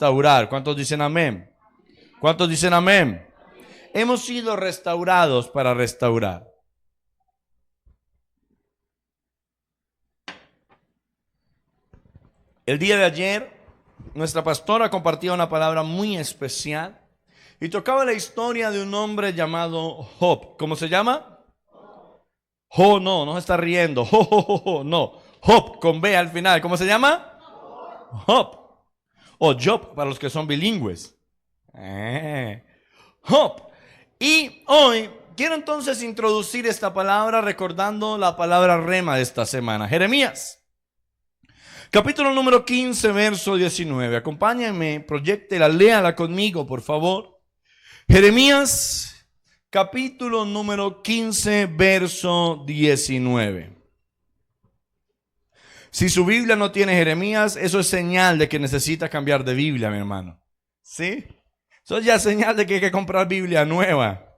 restaurar. ¿Cuántos dicen amén? ¿Cuántos dicen amén? Hemos sido restaurados para restaurar. El día de ayer, nuestra pastora compartía una palabra muy especial y tocaba la historia de un hombre llamado Job. ¿Cómo se llama? No se está riendo. No. Job, con B al final. ¿Cómo se llama? Job. O Job para los que son bilingües. Job. Y hoy quiero entonces introducir esta palabra recordando la palabra rema de esta semana. Jeremías. Capítulo número 15, verso 19. Acompáñenme, proyéctela, léala conmigo, por favor. Jeremías, capítulo número 15, verso 19. Si su Biblia no tiene Jeremías, eso es señal de que necesita cambiar de Biblia, mi hermano. ¿Sí? Eso ya es señal de que hay que comprar Biblia nueva.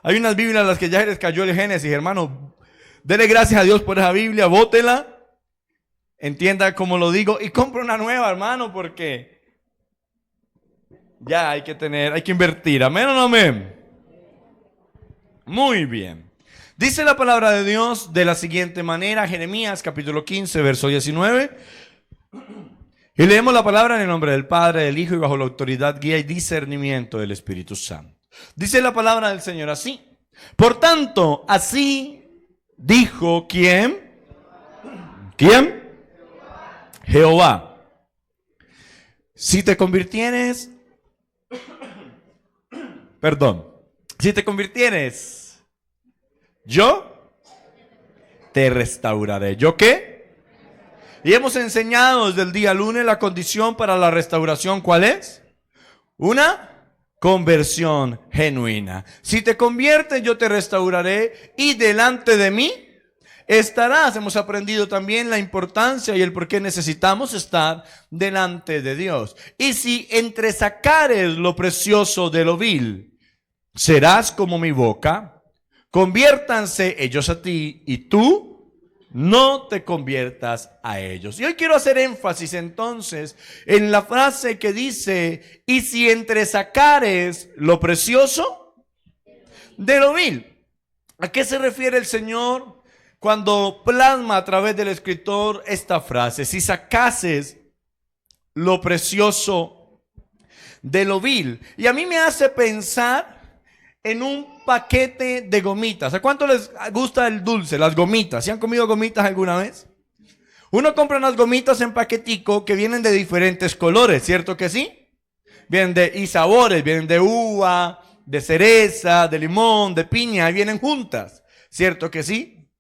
Hay unas Biblias a las que ya les cayó el Génesis, hermano. Dele gracias a Dios por esa Biblia, bótela. Entienda cómo lo digo y compra una nueva, hermano, porque ya hay que invertir. ¿Amén o no amén? Muy bien. Dice la palabra de Dios de la siguiente manera, Jeremías capítulo 15, verso 19. Y leemos la palabra en el nombre del Padre, del Hijo y bajo la autoridad, guía y discernimiento del Espíritu Santo. Dice la palabra del Señor así. Por tanto, así dijo ¿quién? ¿Quién? Jehová. Si te convirtieres, yo te restauraré. ¿Yo qué? Y hemos enseñado desde el día lunes la condición para la restauración. ¿Cuál es? Una conversión genuina. Si te conviertes, yo te restauraré y delante de mí estarás. Hemos aprendido también la importancia y el por qué necesitamos estar delante de Dios. Y si entresacares lo precioso de lo vil, serás como mi boca. Conviértanse ellos a ti y tú no te conviertas a ellos. Y hoy quiero hacer énfasis entonces en la frase que dice, y si entresacares lo precioso de lo vil. ¿A qué se refiere el Señor cuando plasma a través del escritor esta frase? Si sacases lo precioso de lo vil. Y a mí me hace pensar en un paquete de gomitas. ¿A cuánto les gusta el dulce, las gomitas? ¿Sí han comido gomitas alguna vez? Uno compra unas gomitas en paquetico que vienen de diferentes colores, ¿cierto que sí? Y sabores, vienen de uva, de cereza, de limón, de piña, y vienen juntas, ¿cierto que sí?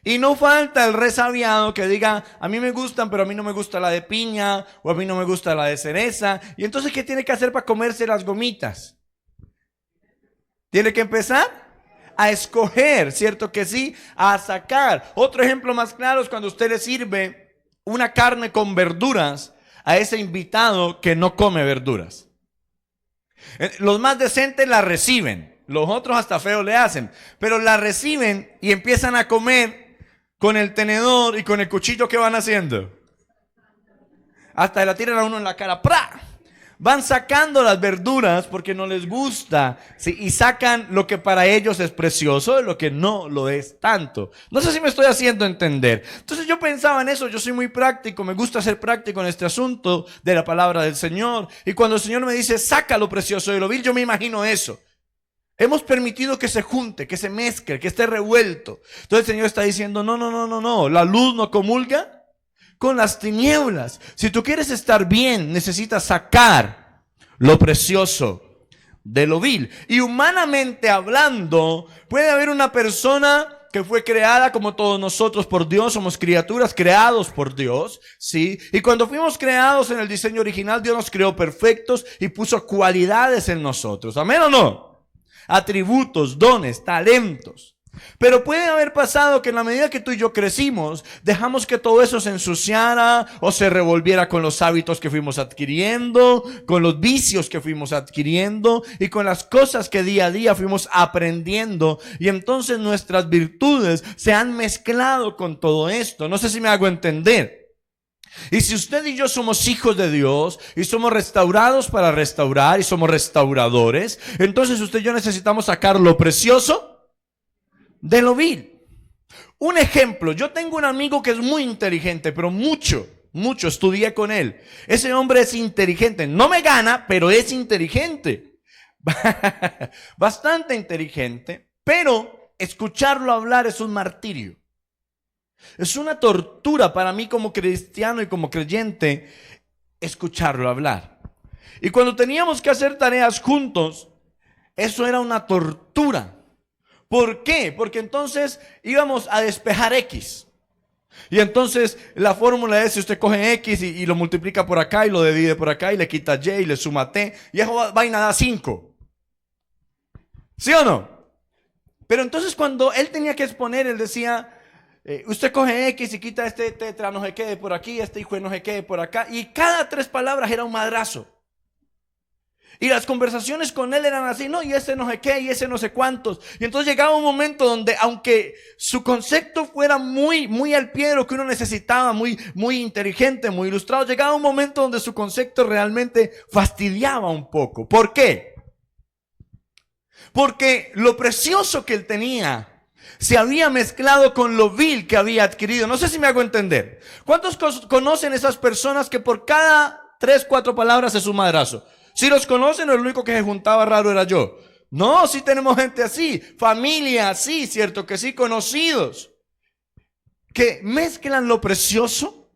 Y no falta el resabiado que diga, a mí me gustan, pero a mí no me gusta la de piña, o a mí no me gusta la de cereza. Y entonces, ¿qué tiene que hacer para comerse las gomitas? Tiene que empezar a escoger, ¿cierto que sí? A sacar. Otro ejemplo más claro es cuando usted le sirve una carne con verduras a ese invitado que no come verduras. Los más decentes la reciben, los otros hasta feo le hacen, pero la reciben y empiezan a comer con el tenedor y con el cuchillo que van haciendo. Hasta la tiran a uno en la cara. ¡Pra! Van sacando las verduras porque no les gusta, ¿sí? Y sacan lo que para ellos es precioso de lo que no lo es tanto. No sé si me estoy haciendo entender. Entonces yo pensaba en eso, yo soy muy práctico, me gusta ser práctico en este asunto de la palabra del Señor. Y cuando el Señor me dice, saca lo precioso de lo vil, yo me imagino eso. Hemos permitido que se junte, que se mezcle, que esté revuelto. Entonces el Señor está diciendo, no, la luz no comulga con las tinieblas. Si tú quieres estar bien, necesitas sacar lo precioso de lo vil. Y humanamente hablando, puede haber una persona que fue creada como todos nosotros por Dios. Somos criaturas creados por Dios, ¿sí? Y cuando fuimos creados en el diseño original, Dios nos creó perfectos y puso cualidades en nosotros. ¿Amén o no? Atributos, dones, talentos. Pero puede haber pasado que en la medida que tú y yo crecimos, dejamos que todo eso se ensuciara o se revolviera con los hábitos que fuimos adquiriendo, con los vicios que fuimos adquiriendo y con las cosas que día a día fuimos aprendiendo. Y entonces nuestras virtudes se han mezclado con todo esto. No sé si me hago entender. Y si usted y yo somos hijos de Dios y somos restaurados para restaurar y somos restauradores, entonces usted y yo necesitamos sacar lo precioso de lo vil. Un ejemplo, yo tengo un amigo que es muy inteligente, pero mucho, estudié con él. Ese hombre es inteligente, no me gana, pero es inteligente. Bastante inteligente, pero escucharlo hablar es un martirio. Es una tortura para mí como cristiano y como creyente escucharlo hablar. Y cuando teníamos que hacer tareas juntos, eso era una tortura. ¿Por qué? Porque entonces íbamos a despejar X. Y entonces la fórmula es: si usted coge X y lo multiplica por acá y lo divide por acá y le quita Y y le suma T, y esa vaina da 5. ¿Sí o no? Pero entonces cuando él tenía que exponer, él decía: usted coge X y quita este tetra no sé qué de por aquí, este hijo de no sé qué de por acá. Y cada 3 palabras era un madrazo. Y las conversaciones con él eran así: no, y ese no sé qué, y ese no sé cuántos. Y entonces llegaba un momento donde, aunque su concepto fuera muy al pie de lo que uno necesitaba, muy inteligente, muy ilustrado, llegaba un momento donde su concepto realmente fastidiaba un poco. ¿Por qué? Porque lo precioso que él tenía se había mezclado con lo vil que había adquirido. No sé si me hago entender. ¿Cuántos conocen esas personas que por cada 3, 4 palabras es un madrazo? Si los conocen, el único que se juntaba raro era yo. No, sí tenemos gente así, familia así, cierto que sí, conocidos, que mezclan lo precioso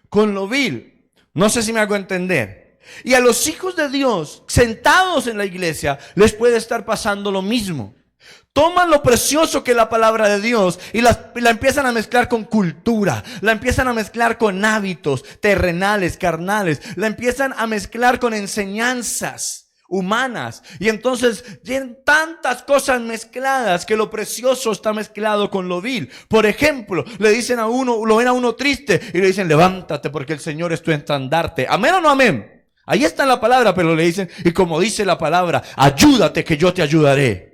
con lo vil. No sé si me hago entender. Y a los hijos de Dios sentados en la iglesia les puede estar pasando lo mismo. Toman lo precioso que es la palabra de Dios y la empiezan a mezclar con cultura, la empiezan a mezclar con hábitos terrenales, carnales, la empiezan a mezclar con enseñanzas humanas. Y entonces tienen tantas cosas mezcladas que lo precioso está mezclado con lo vil. Por ejemplo, le dicen a uno, lo ven a uno triste y le dicen: levántate porque el Señor es tu estandarte. ¿Amén o no amén? Ahí está la palabra, pero le dicen: y como dice la palabra, ayúdate que yo te ayudaré.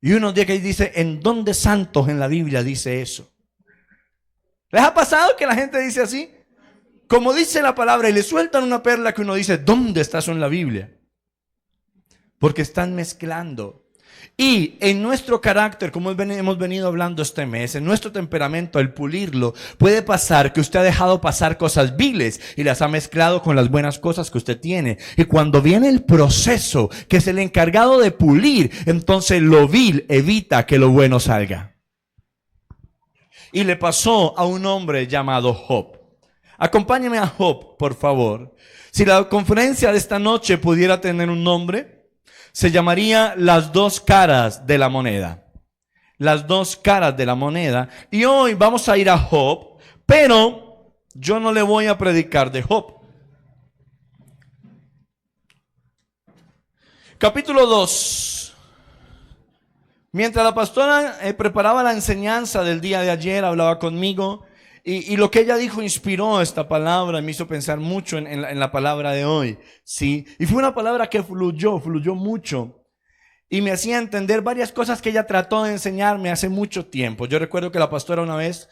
Y uno de que dice: ¿en dónde santos en la Biblia dice eso? ¿Les ha pasado que la gente dice así? Como dice la palabra, y le sueltan una perla que uno dice: ¿dónde está eso en la Biblia? Porque están mezclando. Y en nuestro carácter, como hemos venido hablando este mes, en nuestro temperamento, al pulirlo, puede pasar que usted ha dejado pasar cosas viles y las ha mezclado con las buenas cosas que usted tiene. Y cuando viene el proceso, que es el encargado de pulir, entonces lo vil evita que lo bueno salga. Y le pasó a un hombre llamado Job. Acompáñeme a Job, por favor. Si la conferencia de esta noche pudiera tener un nombre, se llamaría Las 2 caras de la moneda. Las 2 caras de la moneda. Y hoy vamos a ir a Job, pero yo no le voy a predicar de Job. Capítulo 2. Mientras la pastora preparaba la enseñanza del día de ayer, hablaba conmigo. Y lo que ella dijo inspiró esta palabra, me hizo pensar mucho en la palabra de hoy, ¿sí? Y fue una palabra que fluyó mucho. Y me hacía entender varias cosas que ella trató de enseñarme hace mucho tiempo. Yo recuerdo que la pastora una vez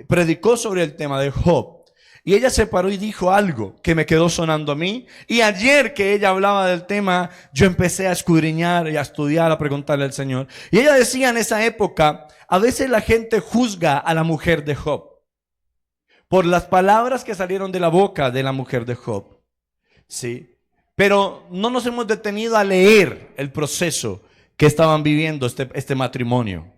predicó sobre el tema de Job. Y ella se paró y dijo algo que me quedó sonando a mí. Y ayer que ella hablaba del tema, yo empecé a escudriñar y a estudiar, a preguntarle al Señor. Y ella decía: en esa época, a veces la gente juzga a la mujer de Job por las palabras que salieron de la boca de la mujer de Job, ¿sí? Pero no nos hemos detenido a leer el proceso que estaban viviendo este matrimonio.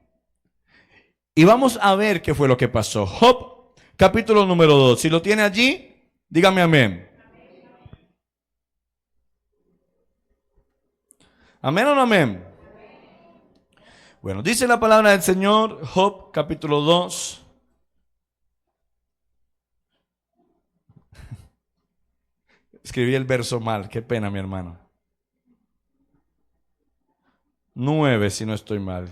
Y vamos a ver qué fue lo que pasó. Job, capítulo número 2. Si lo tiene allí, dígame amén. ¿Amén o no amén? Bueno, dice la palabra del Señor, Job, capítulo 2. Escribí el verso mal, qué pena, mi hermano. 9, si no estoy mal.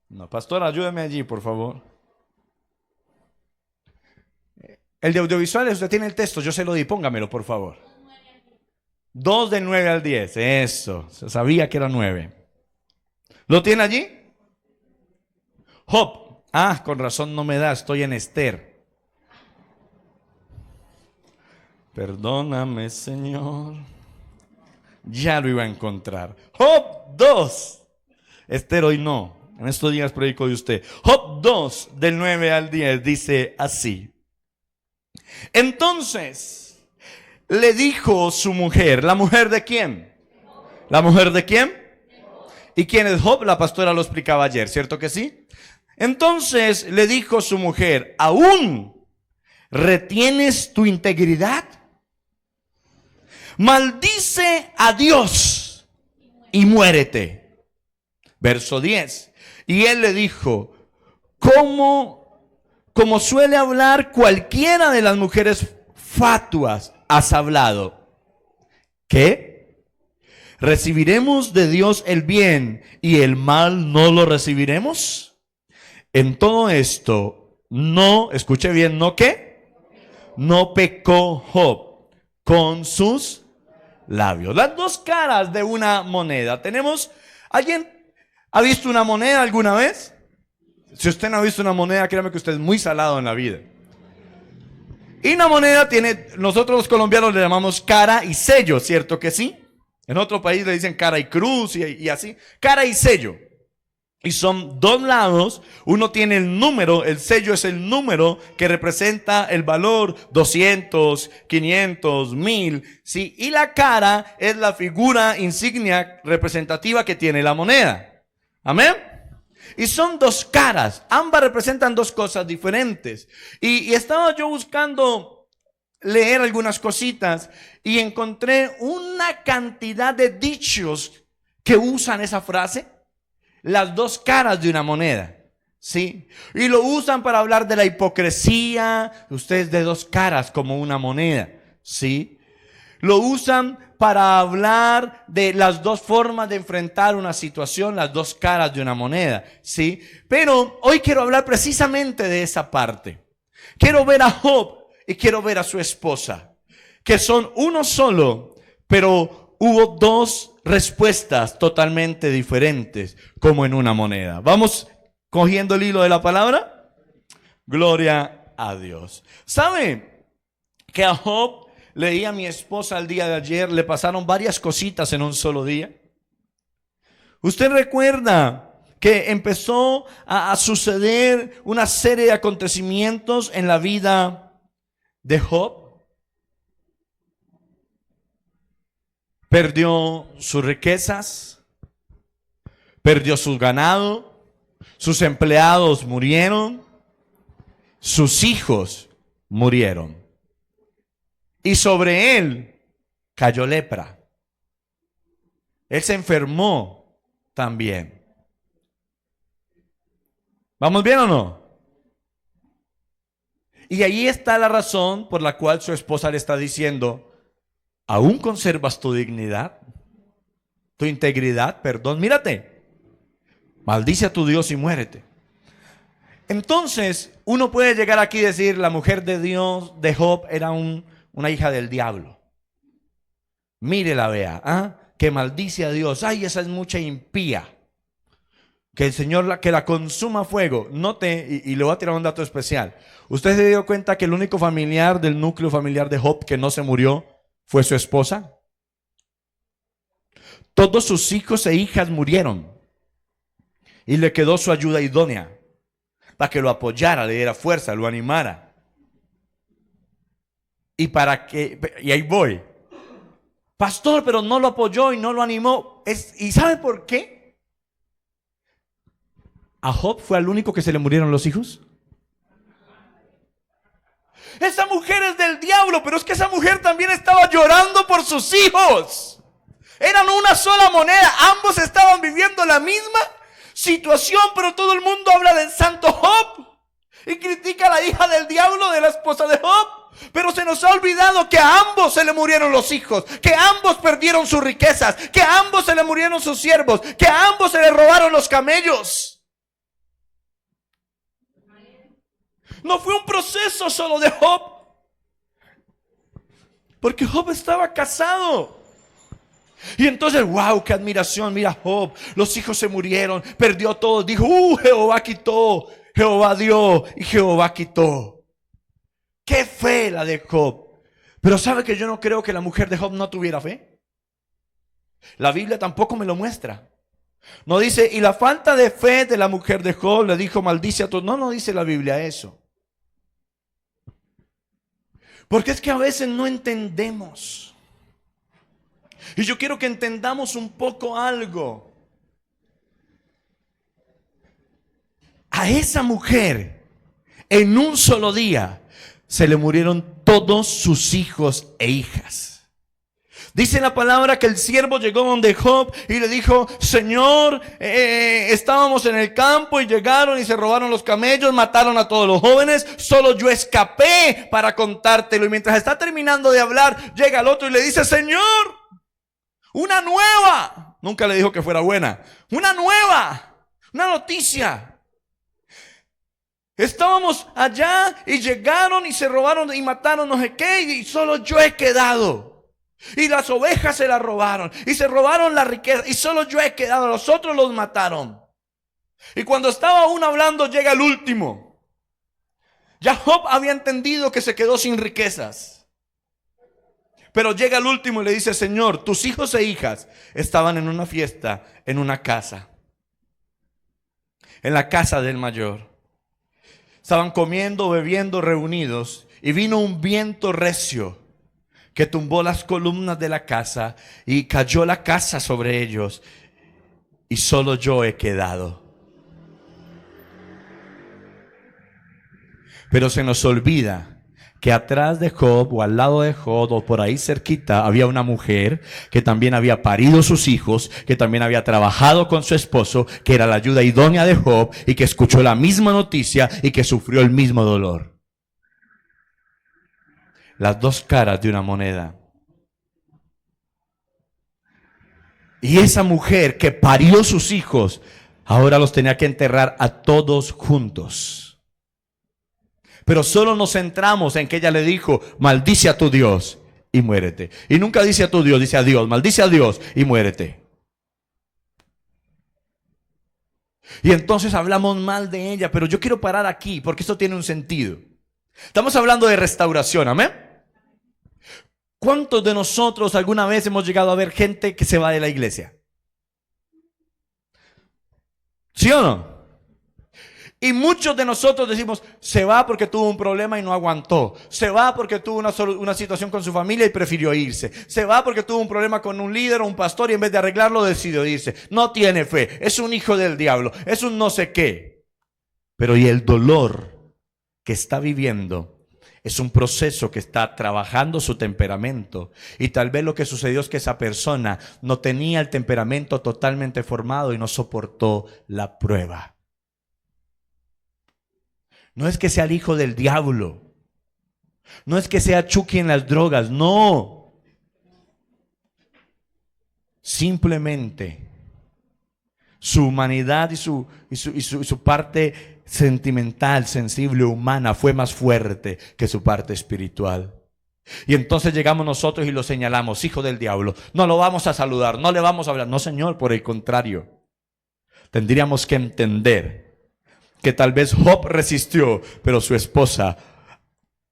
No, pastor, ayúdeme allí, por favor. El de audiovisuales, usted tiene el texto, yo se lo di, póngamelo, por favor. 2 del 9 al 10, eso, sabía que era 9. ¿Lo tiene allí? Job, Ah, con razón no me da, estoy en Esther. Perdóname, Señor. Ya lo iba a encontrar. Job 2. Esther hoy no. En estos días predico de usted. Job 2, del 9 al 10, dice así. Entonces le dijo su mujer. ¿La mujer de quién? ¿La mujer de quién? ¿Y quién es Job? La pastora lo explicaba ayer, ¿cierto que sí? Entonces le dijo su mujer, ¿aún retienes tu integridad? Maldice a Dios y muérete. Verso 10. Y él le dijo, como suele hablar cualquiera de las mujeres fatuas, has hablado. ¿Qué? ¿Recibiremos de Dios el bien y el mal no lo recibiremos? En todo esto, no, escuche bien, ¿no qué? No pecó Job con sus labios. Las dos caras de una moneda. ¿Alguien ha visto una moneda alguna vez? Si usted no ha visto una moneda, créame que usted es muy salado en la vida. Y una moneda tiene, nosotros los colombianos le llamamos cara y sello, ¿cierto que sí? En otro país le dicen cara y cruz y así. Cara y sello. Y son dos lados, uno tiene el número, el sello es el número que representa el valor 200, 500, 1000, ¿sí? Y la cara es la figura insignia representativa que tiene la moneda. Amén. Y son dos caras, ambas representan dos cosas diferentes. Y estaba yo buscando leer algunas cositas y encontré una cantidad de dichos que usan esa frase. Las dos caras de una moneda, ¿sí? Y lo usan para hablar de la hipocresía. Ustedes de dos caras como una moneda, ¿sí? Lo usan para hablar de las dos formas de enfrentar una situación, las dos caras de una moneda, ¿sí? Pero hoy quiero hablar precisamente de esa parte. Quiero ver a Job y quiero ver a su esposa, que son uno solo, pero hubo dos respuestas totalmente diferentes, como en una moneda. ¿Vamos cogiendo el hilo de la palabra? Gloria a Dios. ¿Sabe que a Job, leí a mi esposa el día de ayer, le pasaron varias cositas en un solo día? ¿Usted recuerda que empezó a suceder una serie de acontecimientos en la vida de Job? Perdió sus riquezas, perdió su ganado, sus empleados murieron, sus hijos murieron. Y sobre él cayó lepra. Él se enfermó también. ¿Vamos bien o no? Y ahí está la razón por la cual su esposa le está diciendo, ¿aún conservas tu dignidad? Tu integridad, perdón, mírate. Maldice a tu Dios y muérete. Entonces, uno puede llegar aquí y decir, la mujer de Dios, de Job, era una hija del diablo. Mírela, vea, que maldice a Dios. Ay, esa es mucha impía. Que el Señor que la consuma a fuego. Note, y le voy a tirar un dato especial. ¿Usted se dio cuenta que el único familiar del núcleo familiar de Job que no se murió fue su esposa? Todos sus hijos e hijas murieron. Y le quedó su ayuda idónea para que lo apoyara, le diera fuerza, lo animara. Y ahí voy. Pastor, pero no lo apoyó y no lo animó. ¿Y sabe por qué? ¿A Job fue al único que se le murieron los hijos? Esa mujer es del diablo, pero es que esa mujer también estaba llorando por sus hijos. Eran una sola moneda, ambos estaban viviendo la misma situación, pero todo el mundo habla del santo Job y critica a la hija del diablo, de la esposa de Job. Pero se nos ha olvidado que a ambos se le murieron los hijos, que ambos perdieron sus riquezas, que a ambos se le murieron sus siervos, que a ambos se le robaron los camellos. No fue un proceso solo de Job, porque Job estaba casado. Y entonces, wow, qué admiración, mira Job, los hijos se murieron, perdió todo, dijo, Jehová quitó Jehová dio y Jehová quitó. Qué fe la de Job. Pero ¿sabe que yo no creo que la mujer de Job no tuviera fe? La Biblia tampoco me lo muestra. No dice, y la falta de fe de la mujer de Job le dijo, maldice a todos. No, no dice la Biblia eso. Porque es que a veces no entendemos. Y yo quiero que entendamos un poco algo. A esa mujer, en un solo día, se le murieron todos sus hijos e hijas. Dice la palabra que el siervo llegó donde Job y le dijo, Señor, estábamos en el campo y llegaron y se robaron los camellos, mataron a todos los jóvenes, solo yo escapé para contártelo. Y mientras está terminando de hablar, llega el otro y le dice, Señor, una nueva. Nunca le dijo que fuera buena. Una nueva, una noticia. Estábamos allá y llegaron y se robaron y mataron no sé qué y solo yo he quedado. Y las ovejas se las robaron y se robaron la riqueza y solo yo he quedado, los otros los mataron. Y cuando estaba uno hablando llega el último. Ya Job había entendido que se quedó sin riquezas. Pero llega el último y le dice, Señor, tus hijos e hijas estaban en una fiesta, en una casa. En la casa del mayor. Estaban comiendo, bebiendo, reunidos. Y vino un viento recio que tumbó las columnas de la casa y cayó la casa sobre ellos. Y solo yo he quedado. Pero se nos olvida que atrás de Job o al lado de Job o por ahí cerquita había una mujer que también había parido sus hijos, que también había trabajado con su esposo, que era la ayuda idónea de Job y que escuchó la misma noticia y que sufrió el mismo dolor. Las dos caras de una moneda. Y esa mujer que parió sus hijos, ahora los tenía que enterrar a todos juntos. Pero solo nos centramos en que ella le dijo, maldice a tu Dios y muérete. Y nunca dice a tu Dios, dice a Dios, maldice a Dios y muérete. Y entonces hablamos mal de ella, pero yo quiero parar aquí porque esto tiene un sentido. Estamos hablando de restauración, amén. ¿Cuántos de nosotros alguna vez hemos llegado a ver gente que se va de la iglesia? ¿Sí o no? Y muchos de nosotros decimos, se va porque tuvo un problema y no aguantó. Se va porque tuvo una situación con su familia y prefirió irse. Se va porque tuvo un problema con un líder o un pastor y en vez de arreglarlo decidió irse. No tiene fe, es un hijo del diablo, es un no sé qué. Pero y el dolor que está viviendo es un proceso que está trabajando su temperamento. Y tal vez lo que sucedió es que esa persona no tenía el temperamento totalmente formado y no soportó la prueba. No es que sea el hijo del diablo. No es que sea Chucky en las drogas. No. Simplemente su humanidad y su parte sentimental, sensible, humana fue más fuerte que su parte espiritual. Y entonces llegamos nosotros y lo señalamos, hijo del diablo. No lo vamos a saludar, no le vamos a hablar. No, Señor, por el contrario. Tendríamos que entender que tal vez Job resistió, pero su esposa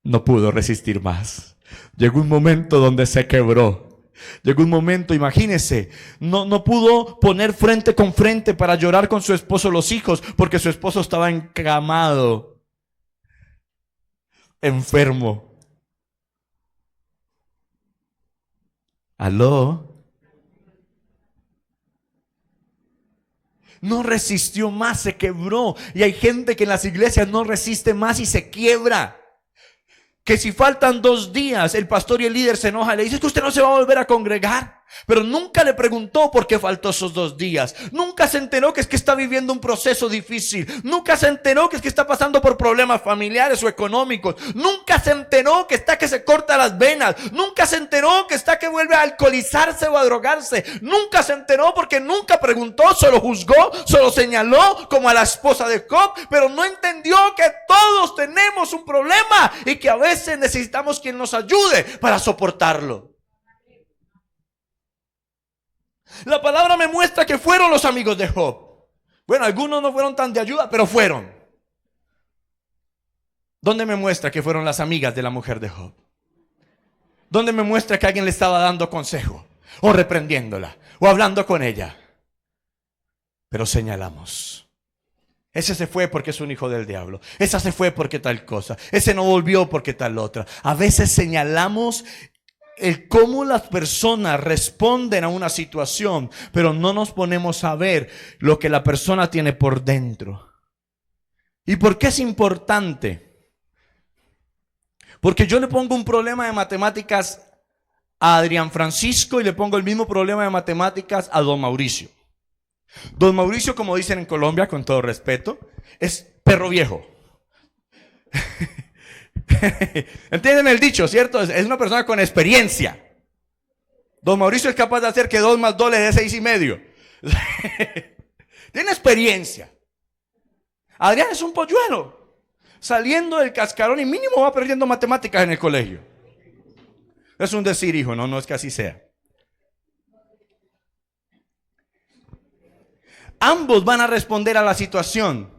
no pudo resistir más. Llegó un momento donde se quebró. Llegó un momento, imagínese, no pudo poner frente con frente para llorar con su esposo los hijos, porque su esposo estaba encamado, enfermo. ¿Aló? No resistió más, se quebró. Y hay gente que en las iglesias no resiste más y se quiebra. Que si faltan 2 días, el pastor y el líder se enoja y le dice, es que usted no se va a volver a congregar. Pero nunca le preguntó por qué faltó esos 2 días. Nunca se enteró que es que está viviendo un proceso difícil. Nunca se enteró que es que está pasando por problemas familiares o económicos. Nunca se enteró que está que se corta las venas. Nunca se enteró que está que vuelve a alcoholizarse o a drogarse. Nunca se enteró porque nunca preguntó, solo juzgó, solo señaló como a la esposa de Job. Pero no entendió que todos tenemos un problema y que a veces necesitamos quien nos ayude para soportarlo. La palabra me muestra que fueron los amigos de Job. Bueno, algunos no fueron tan de ayuda, pero fueron. ¿Dónde me muestra que fueron las amigas de la mujer de Job? ¿Dónde me muestra que alguien le estaba dando consejo? O reprendiéndola, o hablando con ella. Pero señalamos. Ese se fue porque es un hijo del diablo. Esa se fue porque tal cosa. Ese no volvió porque tal otra. A veces señalamos el cómo las personas responden a una situación, pero no nos ponemos a ver lo que la persona tiene por dentro. ¿Y por qué es importante? Porque yo le pongo un problema de matemáticas a Adrián Francisco y le pongo el mismo problema de matemáticas a don Mauricio. Don Mauricio, como dicen en Colombia, con todo respeto, es perro viejo. ¿Entienden el dicho, cierto? Es una persona con experiencia. Don Mauricio es capaz de hacer que 2 más 2 le dé 6,5. Tiene experiencia. Adrián es un polluelo, saliendo del cascarón y mínimo va perdiendo matemáticas en el colegio. Es un decir, hijo, no es que así sea. Ambos van a responder a la situación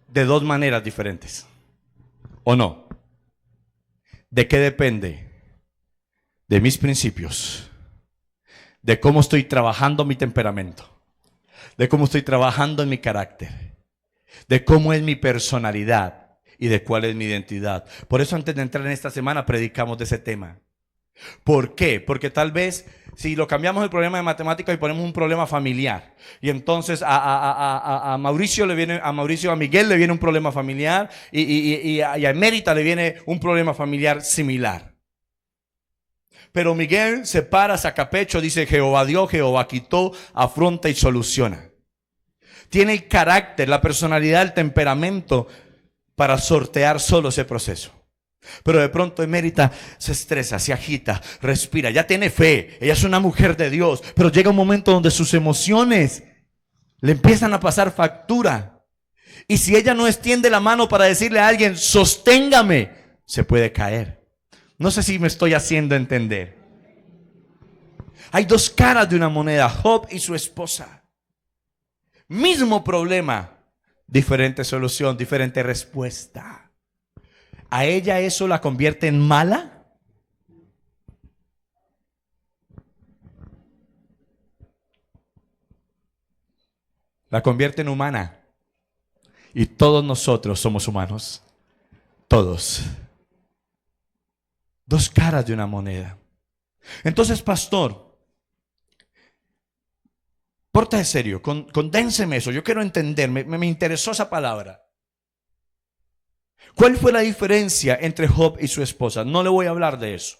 de 2 maneras diferentes. ¿O no? ¿De qué depende? De mis principios, de cómo estoy trabajando mi temperamento, de cómo estoy trabajando en mi carácter, de cómo es mi personalidad y de cuál es mi identidad. Por eso antes de entrar en esta semana predicamos de ese tema. ¿Por qué? Porque tal vez si lo cambiamos el problema de matemáticas y ponemos un problema familiar, y entonces a Mauricio le viene, a Miguel le viene un problema familiar y a Emérita le viene un problema familiar similar. Pero Miguel se para, saca pecho, dice Jehová dio, Jehová quitó, afronta y soluciona. Tiene el carácter, la personalidad, el temperamento para sortear solo ese proceso. Pero de pronto Emérita se estresa, se agita, respira, ya tiene fe, ella es una mujer de Dios, pero llega un momento donde sus emociones le empiezan a pasar factura. Y si ella no extiende la mano para decirle a alguien, sosténgame, se puede caer. No sé si me estoy haciendo entender. Hay 2 caras de una moneda, Job y su esposa. Mismo problema, diferente solución, diferente respuesta. ¿A ella eso la convierte en mala? La convierte en humana. Y todos nosotros somos humanos. Todos. 2 caras de una moneda. Entonces, pastor, pórtate serio, condénseme eso. Yo quiero entender, me interesó esa palabra. ¿Cuál fue la diferencia entre Job y su esposa? No le voy a hablar de eso.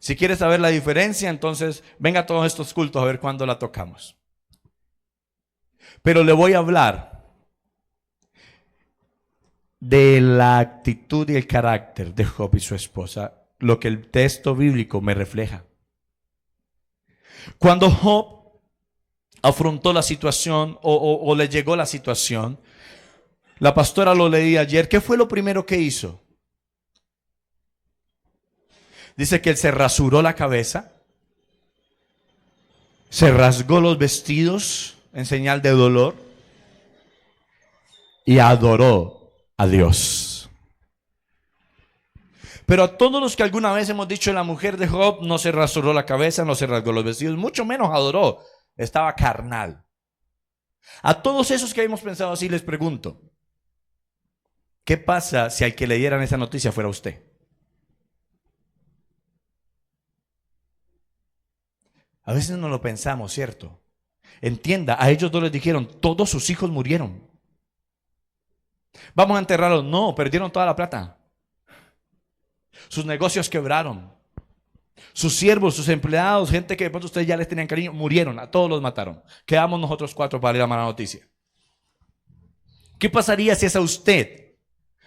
Si quieres saber la diferencia, entonces venga a todos estos cultos a ver cuándo la tocamos. Pero le voy a hablar de la actitud y el carácter de Job y su esposa, lo que el texto bíblico me refleja. Cuando Job afrontó la situación o le llegó la situación, la pastora lo leí ayer. ¿Qué fue lo primero que hizo? Dice que él se rasuró la cabeza, se rasgó los vestidos en señal de dolor y adoró a Dios. Pero a todos los que alguna vez hemos dicho, la mujer de Job no se rasuró la cabeza, no se rasgó los vestidos, mucho menos adoró, estaba carnal. A todos esos que hemos pensado así les pregunto, ¿qué pasa si al que le dieran esa noticia fuera usted? A veces no lo pensamos, ¿cierto? Entienda, a ellos 2 les dijeron, todos sus hijos murieron. Vamos a enterrarlos. No, perdieron toda la plata. Sus negocios quebraron. Sus siervos, sus empleados, gente que de pronto ustedes ya les tenían cariño, murieron. A todos los mataron. Quedamos nosotros 4 para ir a la mala noticia. ¿Qué pasaría si es a usted,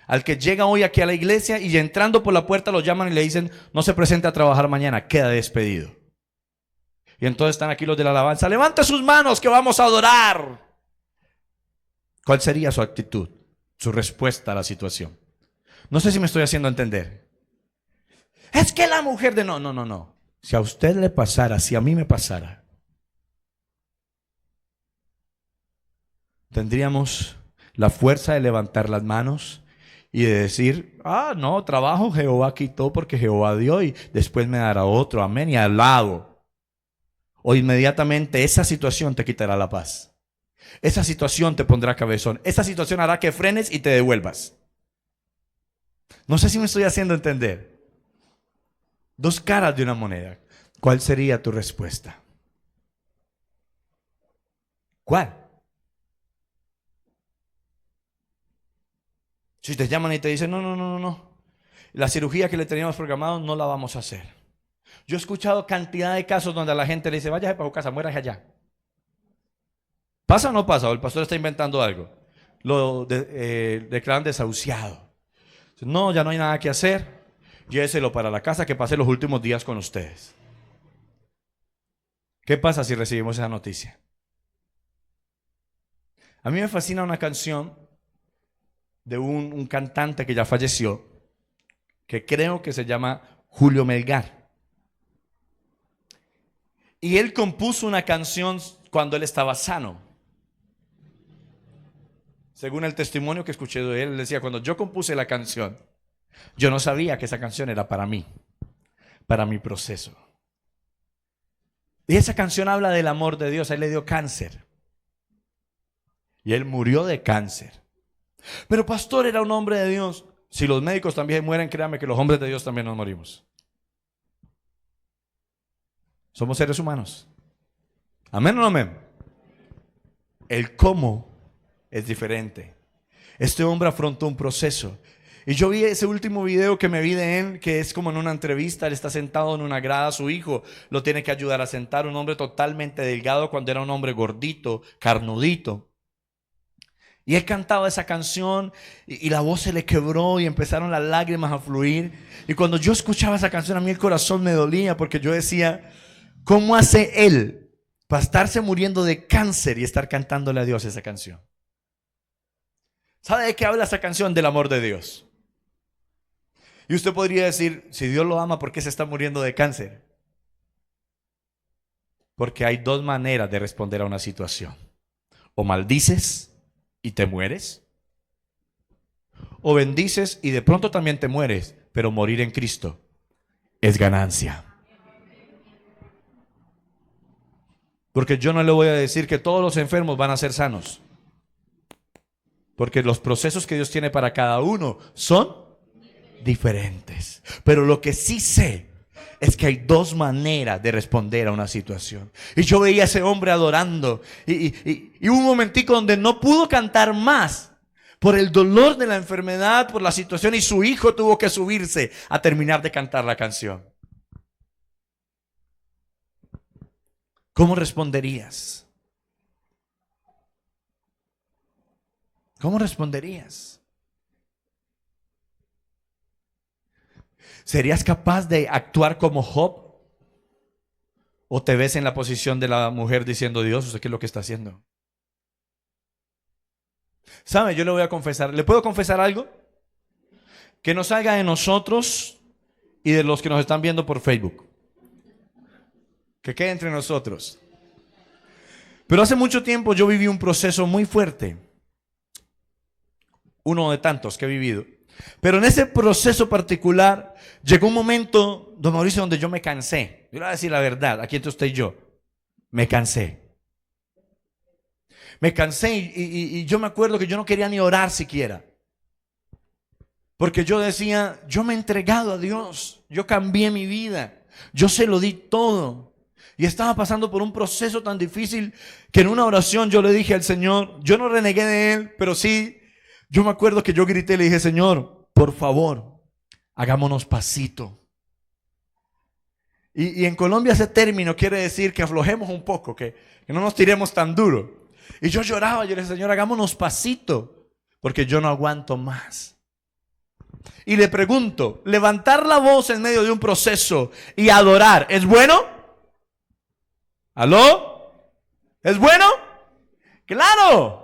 al que llega hoy aquí a la iglesia y entrando por la puerta lo llaman y le dicen, no se presente a trabajar mañana, queda despedido? Y entonces están aquí los de la alabanza, levante sus manos que vamos a adorar. ¿Cuál sería su actitud, su respuesta a la situación? No sé si me estoy haciendo entender. Es que la mujer de no. Si a usted le pasara, si a mí me pasara, tendríamos la fuerza de levantar las manos y de decir, no, trabajo, Jehová quitó porque Jehová dio y después me dará otro, amén, y al lado. O inmediatamente esa situación te quitará la paz. Esa situación te pondrá cabezón. Esa situación hará que frenes y te devuelvas. No sé si me estoy haciendo entender. Dos caras de una moneda. ¿Cuál sería tu respuesta? ¿Cuál? Si te llaman y te dicen, no. La cirugía que le teníamos programado no la vamos a hacer. Yo he escuchado cantidad de casos donde a la gente le dice, váyase para su casa, muérase allá. ¿Pasa o no pasa? O el pastor está inventando algo. Lo declaran desahuciado. No, ya no hay nada que hacer. Lléveselo para la casa que pase los últimos días con ustedes. ¿Qué pasa si recibimos esa noticia? A mí me fascina una canción de un cantante que ya falleció, que creo que se llama Julio Melgar. Y él compuso una canción cuando él estaba sano. Según el testimonio que escuché de él decía, cuando yo compuse la canción, yo no sabía que esa canción era para mí, para mi proceso. Y esa canción habla del amor de Dios. A él le dio cáncer. Y él murió de cáncer. Pero pastor, era un hombre de Dios. Si los médicos también mueren, créanme que los hombres de Dios también nos morimos. Somos seres humanos. ¿Amén o no amén? El cómo es diferente. Este hombre afrontó un proceso. Y yo vi ese último video que me vi de él, que es como en una entrevista. Él está sentado en una grada, su hijo lo tiene que ayudar a sentar. Un hombre totalmente delgado cuando era un hombre gordito, carnudito. Y él cantaba esa canción y la voz se le quebró y empezaron las lágrimas a fluir. Y cuando yo escuchaba esa canción, a mí el corazón me dolía porque yo decía, ¿cómo hace él para estarse muriendo de cáncer y estar cantándole a Dios esa canción? ¿Sabe de qué habla esa canción? Del amor de Dios. Y usted podría decir, si Dios lo ama, ¿por qué se está muriendo de cáncer? Porque hay dos maneras de responder a una situación. O maldices y te mueres, o bendices y de pronto también te mueres, pero morir en Cristo es ganancia. Porque yo no le voy a decir que todos los enfermos van a ser sanos, porque los procesos que Dios tiene para cada uno son diferentes. Pero lo que sí sé es que hay dos maneras de responder a una situación. Y yo veía a ese hombre adorando y hubo un momentico donde no pudo cantar más por el dolor de la enfermedad, por la situación, y su hijo tuvo que subirse a terminar de cantar la canción. ¿Cómo responderías? ¿Cómo responderías? ¿Serías capaz de actuar como Job? ¿O te ves en la posición de la mujer diciendo, Dios, ¿usted qué es lo que está haciendo? ¿Sabe? Yo le voy a confesar. ¿Le puedo confesar algo? Que no salga de nosotros y de los que nos están viendo por Facebook. Que quede entre nosotros. Pero hace mucho tiempo yo viví un proceso muy fuerte. Uno de tantos que he vivido. Pero en ese proceso particular llegó un momento, don Mauricio, donde yo me cansé. Yo le voy a decir la verdad, aquí entre usted y yo. Me cansé. Me cansé y yo me acuerdo que yo no quería ni orar siquiera. Porque yo decía, yo me he entregado a Dios. Yo cambié mi vida. Yo se lo di todo. Y estaba pasando por un proceso tan difícil que en una oración yo le dije al Señor, yo no renegué de Él, pero sí, yo me acuerdo que yo grité y le dije, Señor, por favor, hagámonos pasito. Y en Colombia ese término quiere decir que aflojemos un poco, que no nos tiremos tan duro. Y yo lloraba, yo le dije, Señor, hagámonos pasito, porque yo no aguanto más. Y le pregunto, levantar la voz en medio de un proceso y adorar, ¿es bueno? ¿Aló? ¿Es bueno? ¡Claro!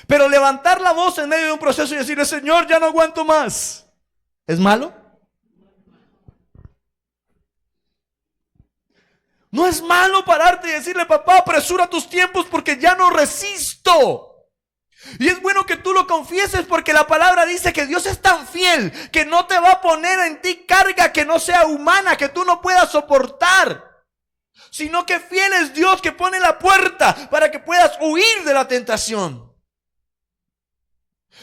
Pero levantar la voz en medio de un proceso y decirle, Señor, ya no aguanto más, ¿es malo? No es malo pararte y decirle, papá, apresura tus tiempos porque ya no resisto. Y es bueno que tú lo confieses, porque la palabra dice que Dios es tan fiel que no te va a poner en ti carga que no sea humana, que tú no puedas soportar, sino que fiel es Dios que pone la puerta para que puedas huir de la tentación.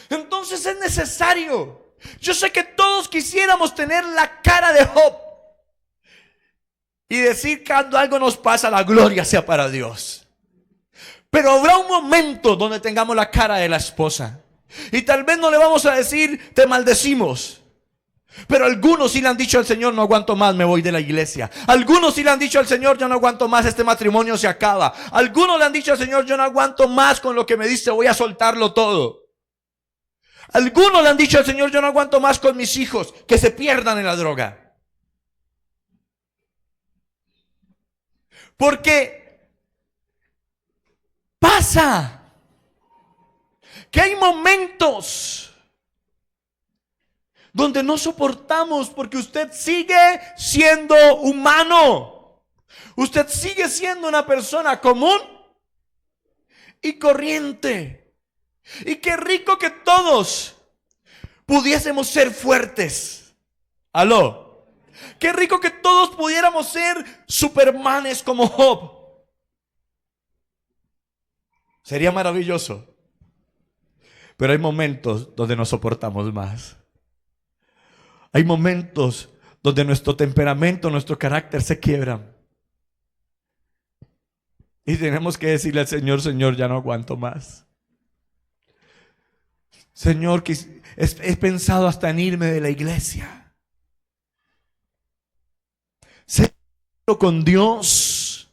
Entonces es necesario. Yo sé que todos quisiéramos tener la cara de Job y decir que cuando algo nos pasa, la gloria sea para Dios. Pero habrá un momento donde tengamos la cara de la esposa. Y tal vez no le vamos a decir, te maldecimos. Pero algunos sí le han dicho al Señor, no aguanto más, me voy de la iglesia. Algunos sí le han dicho al Señor, yo no aguanto más, este matrimonio se acaba. Algunos le han dicho al Señor, yo no aguanto más con lo que me diste, voy a soltarlo todo. Algunos le han dicho al Señor, yo no aguanto más con mis hijos, que se pierdan en la droga. Porque pasa que hay momentos donde no soportamos, porque usted sigue siendo humano. Usted sigue siendo una persona común y corriente. Y qué rico que todos pudiésemos ser fuertes. Aló. Qué rico que todos pudiéramos ser supermanes como Job. Sería maravilloso. Pero hay momentos donde no soportamos más. Hay momentos donde nuestro temperamento, nuestro carácter se quiebran. Y tenemos que decirle al Señor, Señor, ya no aguanto más. Señor, que he pensado hasta en irme de la iglesia. Sé con Dios.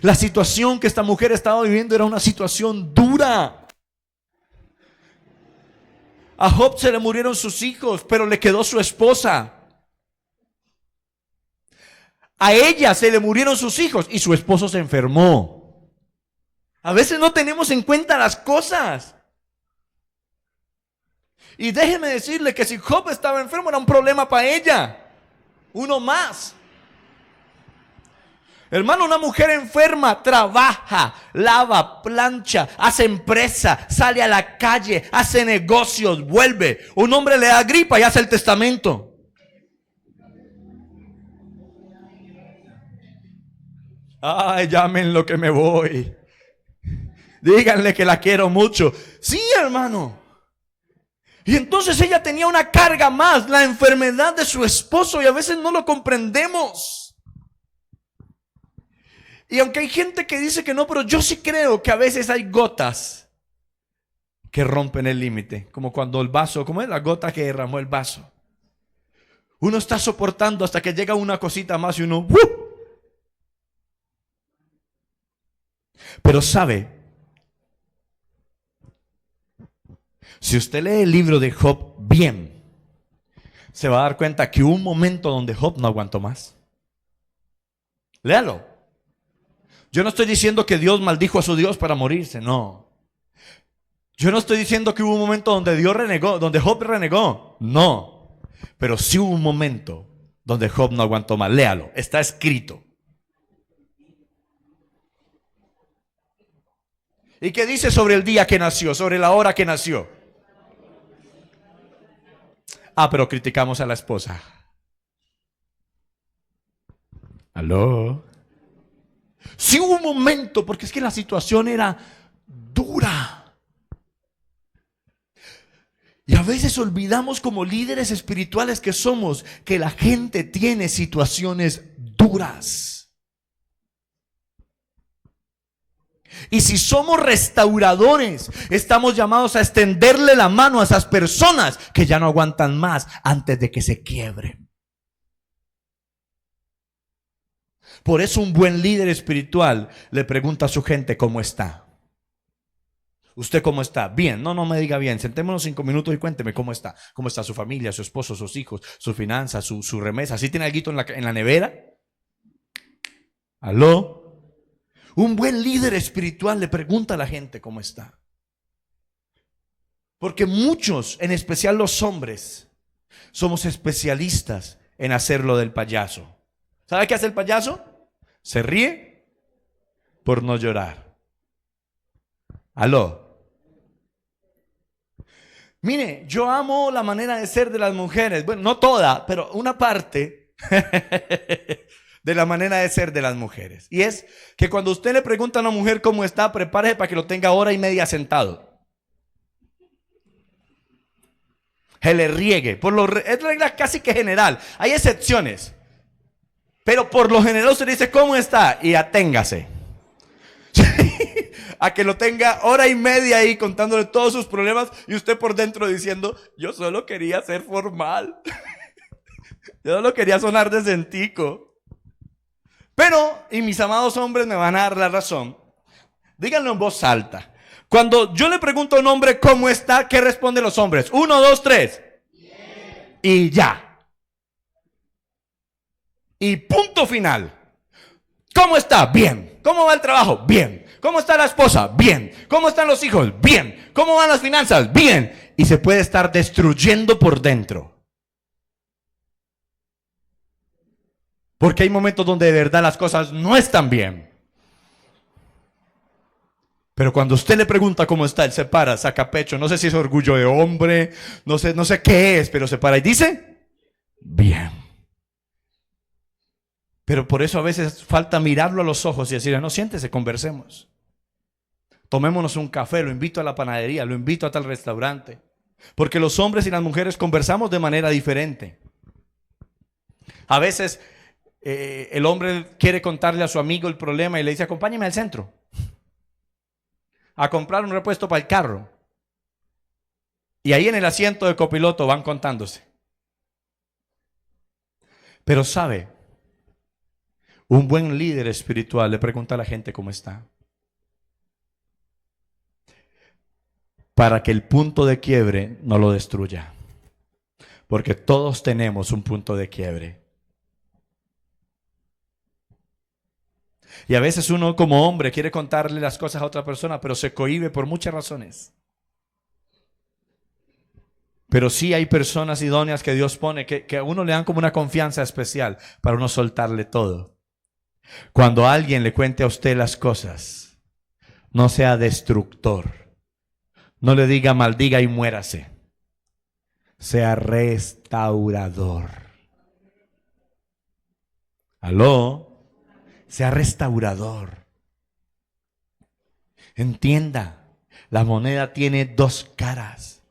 La situación que esta mujer estaba viviendo era una situación dura. A Job se le murieron sus hijos, pero le quedó su esposa. A ella se le murieron sus hijos y su esposo se enfermó. A veces no tenemos en cuenta las cosas. Y déjeme decirle que si Job estaba enfermo era un problema para ella. Uno más. Hermano, una mujer enferma trabaja, lava, plancha, hace empresa, sale a la calle, hace negocios, vuelve. Un hombre le da gripa y hace el testamento. Ay, llámenlo que me voy. Díganle que la quiero mucho. Sí, hermano. Y entonces ella tenía una carga más, la enfermedad de su esposo, y a veces no lo comprendemos. Y aunque hay gente que dice que no, pero yo sí creo que a veces hay gotas que rompen el límite. Como cuando el vaso, ¿cómo es la gota que derramó el vaso? Uno está soportando hasta que llega una cosita más y uno ¡uh! Pero sabe, si usted lee el libro de Job bien, se va a dar cuenta que hubo un momento donde Job no aguantó más. Léalo. Yo no estoy diciendo que Dios maldijo a su Dios para morirse, no. Yo no estoy diciendo que hubo un momento donde Dios renegó, donde Job renegó, no. Pero sí hubo un momento donde Job no aguantó más. Léalo, está escrito. ¿Y qué dice sobre el día que nació, sobre la hora que nació? Ah, pero criticamos a la esposa. ¿Aló? Sí hubo un momento, porque es que la situación era dura. Y a veces olvidamos como líderes espirituales que somos, que la gente tiene situaciones duras. Y si somos restauradores, estamos llamados a extenderle la mano a esas personas que ya no aguantan más antes de que se quiebren. Por eso un buen líder espiritual le pregunta a su gente cómo está. ¿Usted cómo está? Bien. No me diga bien. Sentémonos 5 minutos y cuénteme cómo está. ¿Cómo está su familia, su esposo, sus hijos, sus finanzas, su remesa? ¿Sí tiene algo en la nevera? ¿Aló? Un buen líder espiritual le pregunta a la gente cómo está. Porque muchos, en especial los hombres, somos especialistas en hacerlo del payaso. ¿Sabe qué hace el payaso? Se ríe por no llorar. Aló. Mire, yo amo la manera de ser de las mujeres. Bueno, no toda, pero una parte de la manera de ser de las mujeres. Y es que cuando usted le pregunta a una mujer cómo está, prepárese para que lo tenga hora y media sentado. Se le riegue. Es regla casi que general. Hay excepciones. Pero por lo general usted dice, ¿cómo está? Y aténgase. A que lo tenga hora y media ahí contándole todos sus problemas y usted por dentro diciendo, yo solo quería ser formal. Yo solo quería sonar decentico. Pero, y mis amados hombres me van a dar la razón, díganlo en voz alta. Cuando yo le pregunto a un hombre cómo está, ¿qué responden los hombres? 1, 2, 3. Bien. Y ya. Y punto final. ¿Cómo está? Bien. ¿Cómo va el trabajo? Bien. ¿Cómo está la esposa? Bien. ¿Cómo están los hijos? Bien. ¿Cómo van las finanzas? Bien. Y se puede estar destruyendo por dentro. Porque hay momentos donde de verdad las cosas no están bien. Pero cuando usted le pregunta cómo está, él se para, saca pecho. No sé si es orgullo de hombre, no sé qué es, pero se para y dice, bien. Pero por eso a veces falta mirarlo a los ojos y decirle, no, siéntese, conversemos. Tomémonos un café, lo invito a la panadería, lo invito a tal restaurante. Porque los hombres y las mujeres conversamos de manera diferente. A veces el hombre quiere contarle a su amigo el problema y le dice, acompáñeme al centro a comprar un repuesto para el carro. Y ahí en el asiento de copiloto van contándose. Pero sabe, un buen líder espiritual le pregunta a la gente cómo está. Para que el punto de quiebre no lo destruya. Porque todos tenemos un punto de quiebre. Y a veces uno como hombre quiere contarle las cosas a otra persona, pero se cohíbe por muchas razones. Pero sí hay personas idóneas que Dios pone que a uno le dan como una confianza especial para uno soltarle todo. Cuando alguien le cuente a usted las cosas, no sea destructor. No le diga maldiga y muérase. Sea restaurador. ¿Aló? Sea restaurador. Entienda, la moneda tiene dos caras.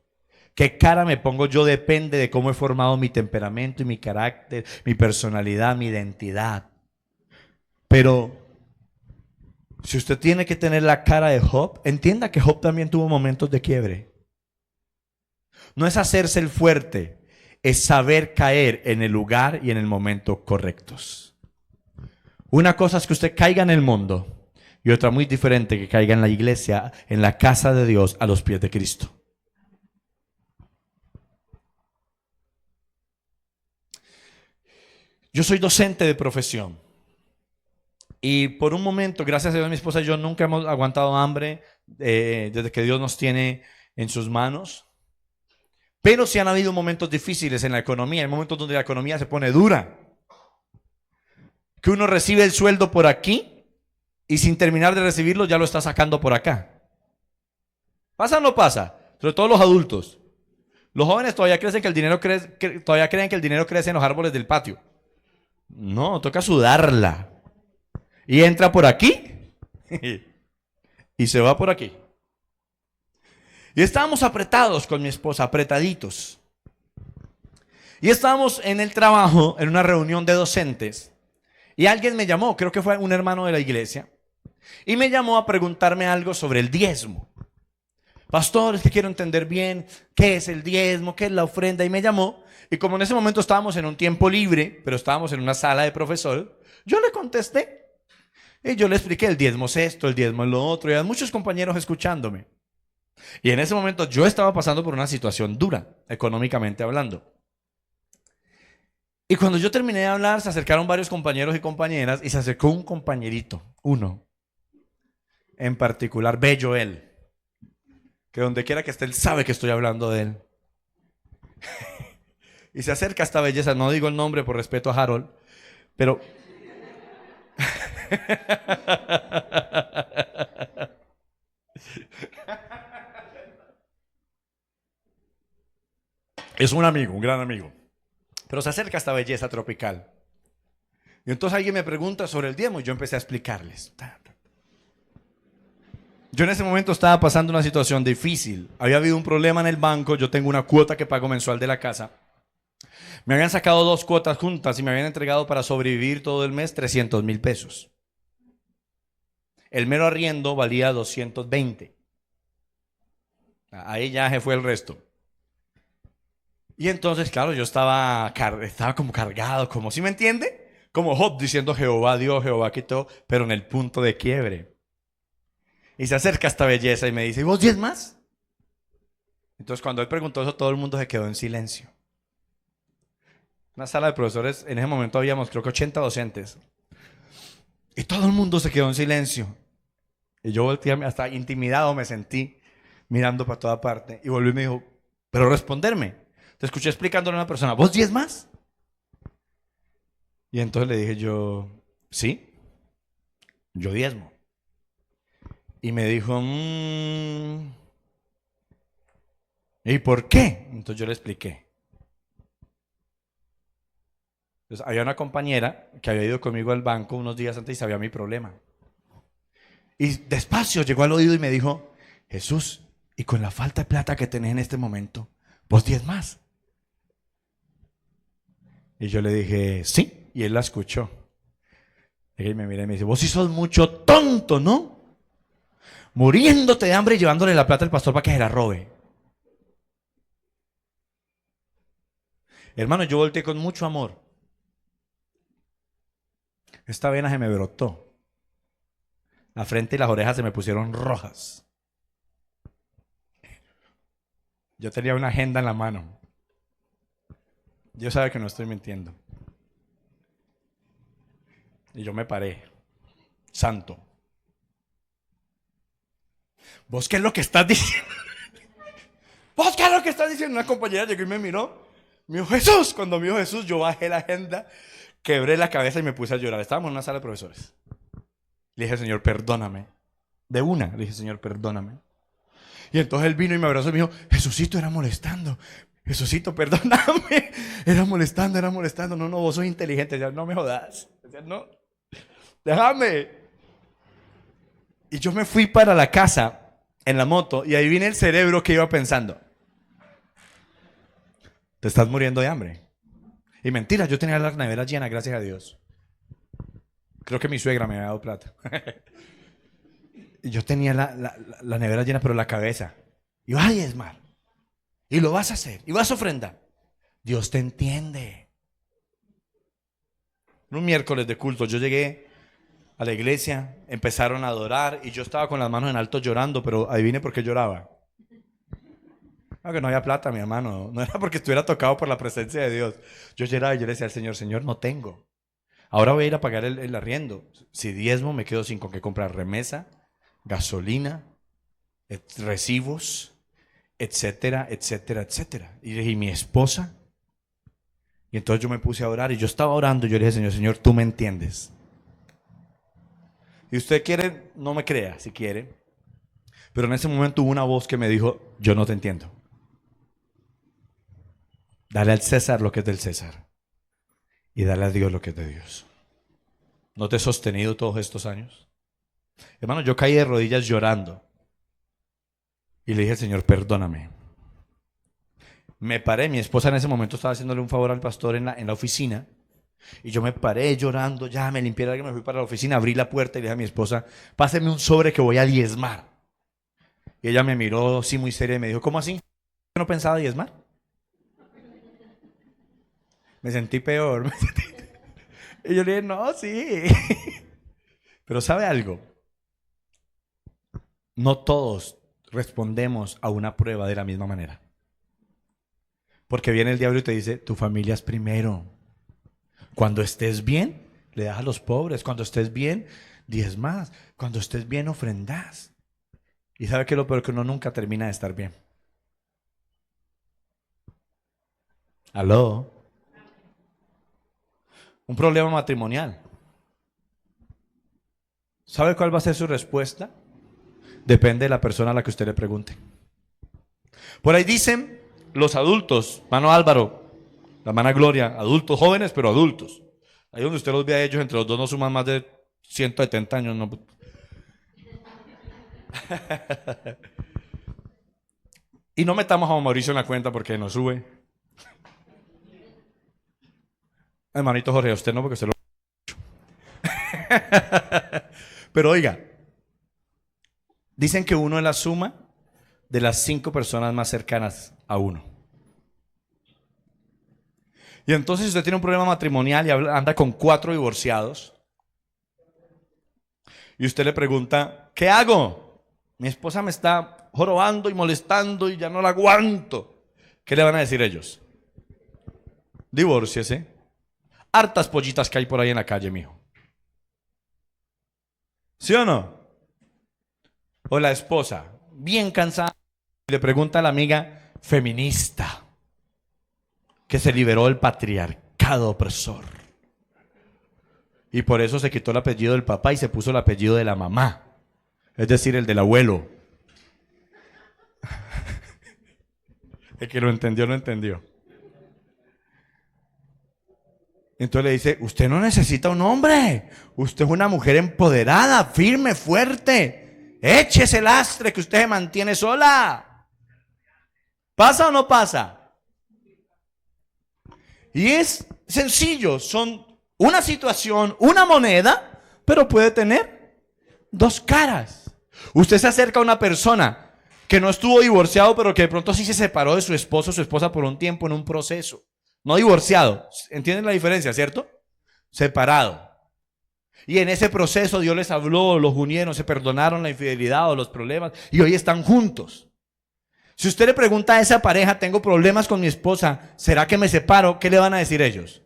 ¿Qué cara me pongo yo? Depende de cómo he formado mi temperamento y mi carácter, mi personalidad, mi identidad. Pero si usted tiene que tener la cara de Job, entienda que Job también tuvo momentos de quiebre. No es hacerse el fuerte, es saber caer en el lugar y en el momento correctos. Una cosa es que usted caiga en el mundo y otra muy diferente que caiga en la iglesia, en la casa de Dios, a los pies de Cristo. Yo soy docente de profesión y por un momento, gracias a Dios, mi esposa y yo nunca hemos aguantado hambre desde que Dios nos tiene en sus manos. Pero sí han habido momentos difíciles en la economía, hay momentos donde la economía se pone dura. Que uno recibe el sueldo por aquí y sin terminar de recibirlo ya lo está sacando por acá. ¿Pasa o no pasa? Sobre todo los adultos. Los jóvenes todavía creen que el dinero crece en los árboles del patio. No, toca sudarla. Y entra por aquí y se va por aquí. Y estábamos apretados con mi esposa, apretaditos. Y estábamos en el trabajo, en una reunión de docentes. Y alguien me llamó, creo que fue un hermano de la iglesia, y me llamó a preguntarme algo sobre el diezmo. Pastor, es que quiero entender bien qué es el diezmo, qué es la ofrenda. Y me llamó, y como en ese momento estábamos en un tiempo libre, pero estábamos en una sala de profesor, yo le contesté. Y yo le expliqué, el diezmo es esto, el diezmo es lo otro, y había muchos compañeros escuchándome. Y en ese momento yo estaba pasando por una situación dura, económicamente hablando. Y cuando yo terminé de hablar, se acercaron varios compañeros y compañeras y se acercó un compañerito, uno en particular, bello él, que donde quiera que esté, él sabe que estoy hablando de él. Y se acerca a esta belleza, no digo el nombre por respeto a Harold, pero... Es un amigo, un gran amigo. Pero se acerca esta belleza tropical. Y entonces alguien me pregunta sobre el diezmo y yo empecé a explicarles. Yo en ese momento estaba pasando una situación difícil. Había habido un problema en el banco. Yo tengo una cuota que pago mensual de la casa. Me habían sacado 2 cuotas juntas y me habían entregado para sobrevivir todo el mes 300,000 pesos. El mero arriendo valía 220. Ahí ya se fue el resto. Y entonces, claro, yo estaba como cargado, como, ¿sí me entiende? Como Job diciendo Jehová dio, Jehová quitó, pero en el punto de quiebre. Y se acerca esta belleza y me dice, ¿y vos 10 más? Entonces cuando él preguntó eso, todo el mundo se quedó en silencio. Una sala de profesores, en ese momento habíamos creo que 80 docentes. Y todo el mundo se quedó en silencio. Y yo volteé, hasta intimidado me sentí, mirando para toda parte. Y volvió y me dijo, pero responderme. Te escuché explicándole a una persona, ¿vos 10 más? Y entonces le dije yo, sí, yo diezmo. Y me dijo, ¿y por qué? Entonces yo le expliqué. Entonces, había una compañera que había ido conmigo al banco unos días antes y sabía mi problema. Y despacio llegó al oído y me dijo, Jesús, y con la falta de plata que tenés en este momento, ¿vos 10 más? Y yo le dije, sí, y él la escuchó. Y me mira y me dice, vos sí sos mucho tonto, ¿no? Muriéndote de hambre y llevándole la plata al pastor para que se la robe. Hermano, yo volteé con mucho amor. Esta vena se me brotó. La frente y las orejas se me pusieron rojas. Yo tenía una agenda en la mano. Dios sabe que no estoy mintiendo. Y yo me paré. Santo. ¿Vos qué es lo que estás diciendo? ¿Vos qué es lo que estás diciendo? Una compañera llegó y me miró. Me dijo, Jesús. Cuando me dijo Jesús, yo bajé la agenda, quebré la cabeza y me puse a llorar. Estábamos en una sala de profesores. Le dije, Señor, perdóname. De una, le dije, Señor, perdóname. Y entonces él vino y me abrazó y me dijo, Jesucito, era molestando. Jesucito, perdóname. Era molestando, era molestando. No, vos sos inteligente. Decía, no me jodas. Decía, no, déjame. Y yo me fui para la casa en la moto y ahí viene el cerebro que iba pensando. Te estás muriendo de hambre. Y mentira, yo tenía las neveras llenas, gracias a Dios. Creo que mi suegra me había dado plata. Y yo tenía la nevera llena, pero la cabeza. Y vas a diezmar. Y lo vas a hacer. Y vas a ofrendar. Dios te entiende. Un miércoles de culto, yo llegué a la iglesia, empezaron a adorar y yo estaba con las manos en alto llorando, pero adivine por qué lloraba. No, que no había plata, mi hermano. No era porque estuviera tocado por la presencia de Dios. Yo lloraba y yo le decía al Señor, Señor, no tengo. Ahora voy a ir a pagar el arriendo. Si diezmo, me quedo sin con qué comprar remesa, gasolina, recibos, etcétera, etcétera, etcétera. Y dije, ¿y mi esposa? Y entonces yo me puse a orar y yo estaba orando y yo le dije, Señor, tú me entiendes. Y usted quiere, no me crea si quiere, pero en ese momento hubo una voz que me dijo, yo no te entiendo. Dale al César lo que es del César y dale a Dios lo que es de Dios. ¿No te he sostenido todos estos años? Hermano, yo caí de rodillas llorando y le dije al Señor, perdóname. Me paré, mi esposa en ese momento estaba haciéndole un favor al pastor en la oficina y yo me paré llorando, ya me limpié, me fui para la oficina, abrí la puerta y le dije a mi esposa, páseme un sobre que voy a diezmar. Y ella me miró así muy seria y me dijo, ¿cómo así? ¿No pensaba diezmar? Me sentí peor. Y yo le dije, no, sí. Pero ¿sabe algo? No todos respondemos a una prueba de la misma manera. Porque viene el diablo y te dice, tu familia es primero. Cuando estés bien, le das a los pobres. Cuando estés bien, diezmas. Cuando estés bien, ofrendas. Y sabe que lo peor, que uno nunca termina de estar bien. ¿Aló? Un problema matrimonial. ¿Sabe cuál va a ser su respuesta? Depende de la persona a la que usted le pregunte. Por ahí dicen los adultos, mano Álvaro, la hermana Gloria, adultos jóvenes, pero adultos. Ahí donde usted los ve a ellos, entre los dos no suman más de 170 años. No. Y no metamos a Mauricio en la cuenta porque nos sube. Hermanito Jorge, usted no, porque usted lo... Pero oiga, dicen que uno es la suma de las 5 personas más cercanas a uno. Y entonces si usted tiene un problema matrimonial y anda con 4 divorciados, y usted le pregunta, ¿qué hago? Mi esposa me está jorobando y molestando y ya no la aguanto. ¿Qué le van a decir ellos? Divórciese. Hartas pollitas que hay por ahí en la calle, mijo. ¿Sí o no? O la esposa, bien cansada, y le pregunta a la amiga feminista que se liberó del patriarcado opresor. Y por eso se quitó el apellido del papá y se puso el apellido de la mamá. Es decir, el del abuelo. El que lo entendió, lo entendió. Entonces le dice, usted no necesita un hombre. Usted es una mujer empoderada, firme, fuerte. Eche ese lastre que usted se mantiene sola. ¿Pasa o no pasa? Y es sencillo, son una situación, una moneda, pero puede tener 2 caras. Usted se acerca a una persona que no estuvo divorciado, pero que de pronto sí se separó de su esposo o su esposa por un tiempo en un proceso. No divorciado, ¿entienden la diferencia, cierto? Separado. Y en ese proceso Dios les habló, los unieron, se perdonaron la infidelidad o los problemas y hoy están juntos. Si usted le pregunta a esa pareja, tengo problemas con mi esposa, ¿será que me separo? ¿Qué le van a decir ellos?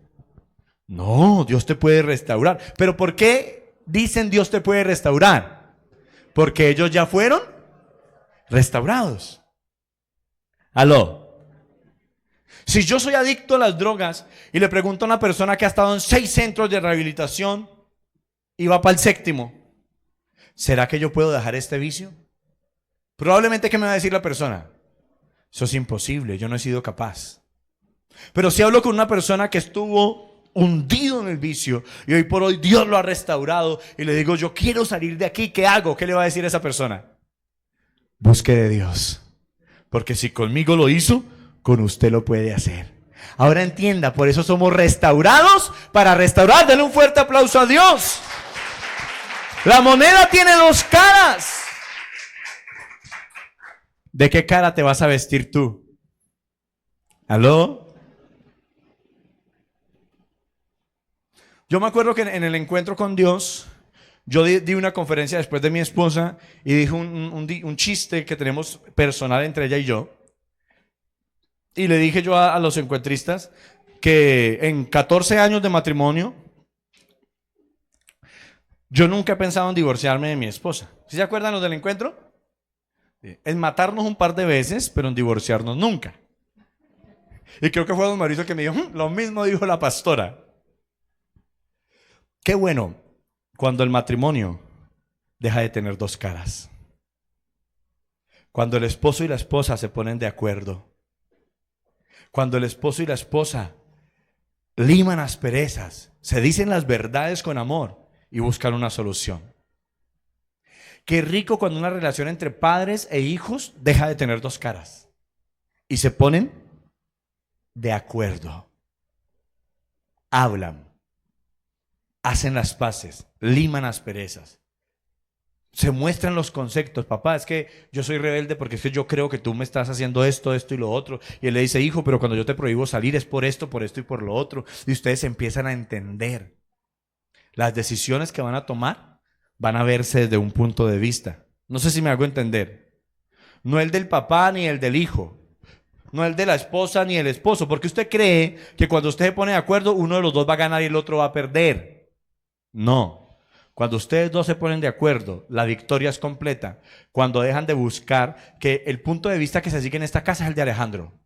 No, Dios te puede restaurar. ¿Pero por qué dicen Dios te puede restaurar? Porque ellos ya fueron restaurados. ¿Aló? Si yo soy adicto a las drogas y le pregunto a una persona que ha estado en 6 centros de rehabilitación y va para el 7º, ¿será que yo puedo dejar este vicio? Probablemente, ¿qué me va a decir la persona? Eso es imposible, yo no he sido capaz. Pero si hablo con una persona que estuvo hundido en el vicio y hoy por hoy Dios lo ha restaurado y le digo, yo quiero salir de aquí, ¿qué hago? ¿Qué le va a decir esa persona? Busque de Dios, porque si conmigo lo hizo, con usted lo puede hacer. Ahora entienda, por eso somos restaurados, para restaurar. Denle un fuerte aplauso a Dios. La moneda tiene 2 caras. ¿De qué cara te vas a vestir tú? ¿Aló? Yo me acuerdo que en el encuentro con Dios, yo di una conferencia después de mi esposa y dije un chiste que tenemos personal entre ella y yo. Y le dije yo a los encuentristas que en 14 años de matrimonio, yo nunca he pensado en divorciarme de mi esposa. ¿Sí se acuerdan los del encuentro? En matarnos un par de veces, pero en divorciarnos nunca. Y creo que fue don Mauricio que me dijo, lo mismo dijo la pastora. Qué bueno cuando el matrimonio deja de tener 2 caras. Cuando el esposo y la esposa se ponen de acuerdo. Cuando el esposo y la esposa liman asperezas, se dicen las verdades con amor y buscan una solución. Qué rico cuando una relación entre padres e hijos deja de tener 2 caras y se ponen de acuerdo. Hablan, hacen las paces, liman asperezas. Se muestran los conceptos. Papá, es que yo soy rebelde porque es que yo creo que tú me estás haciendo esto, esto y lo otro. Y él le dice, hijo, pero cuando yo te prohíbo salir es por esto y por lo otro. Y ustedes empiezan a entender. Las decisiones que van a tomar van a verse desde un punto de vista. No sé si me hago entender. No el del papá ni el del hijo. No el de la esposa ni el esposo. Porque usted cree que cuando usted se pone de acuerdo, uno de los dos va a ganar y el otro va a perder. No. Cuando ustedes dos se ponen de acuerdo, la victoria es completa. Cuando dejan de buscar que el punto de vista que se sigue en esta casa es el de Alejandro.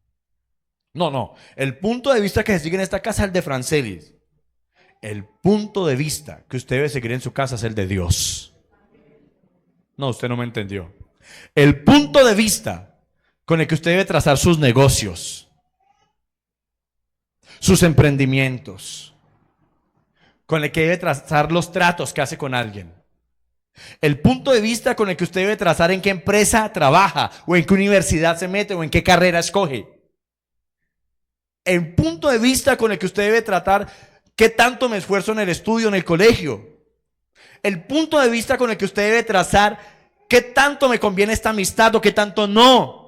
No. El punto de vista que se sigue en esta casa es el de Francelis. El punto de vista que usted debe seguir en su casa es el de Dios. No, usted no me entendió. El punto de vista con el que usted debe trazar sus negocios, sus emprendimientos, con el que debe trazar los tratos que hace con alguien. El punto de vista con el que usted debe trazar en qué empresa trabaja, o en qué universidad se mete, o en qué carrera escoge. El punto de vista con el que usted debe tratar qué tanto me esfuerzo en el estudio, en el colegio. El punto de vista con el que usted debe trazar qué tanto me conviene esta amistad o qué tanto no.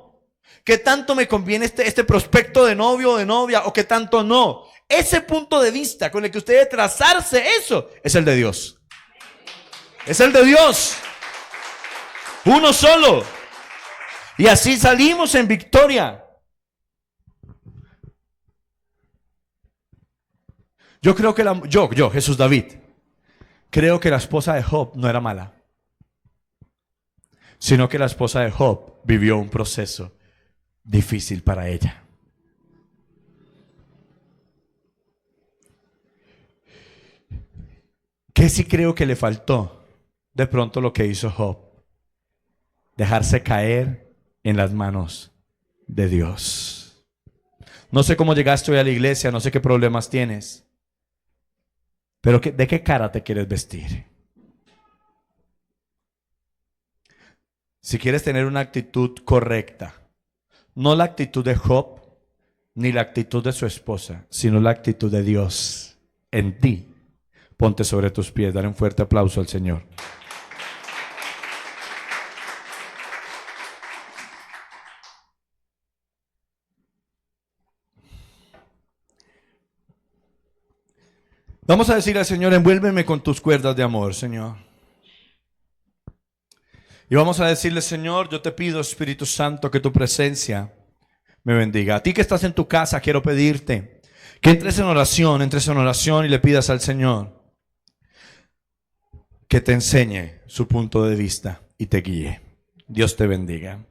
Qué tanto me conviene este prospecto de novio o de novia o qué tanto no. Ese punto de vista con el que usted debe trazarse, eso es el de Dios. Es el de Dios. Uno solo. Y así salimos en victoria. Yo creo que Jesús David, creo que la esposa de Job no era mala, sino que la esposa de Job vivió un proceso difícil para ella. ¿Qué sí creo que le faltó? De pronto lo que hizo Job, dejarse caer en las manos de Dios. No sé cómo llegaste hoy a la iglesia, no sé qué problemas tienes, pero ¿de qué cara te quieres vestir? Si quieres tener una actitud correcta, no la actitud de Job, ni la actitud de su esposa, sino la actitud de Dios en ti, ponte sobre tus pies, dale un fuerte aplauso al Señor. Vamos a decir al Señor, envuélveme con tus cuerdas de amor, Señor. Y vamos a decirle, Señor, yo te pido, Espíritu Santo, que tu presencia me bendiga. A ti que estás en tu casa, quiero pedirte que entres en oración y le pidas al Señor que te enseñe su punto de vista y te guíe. Dios te bendiga.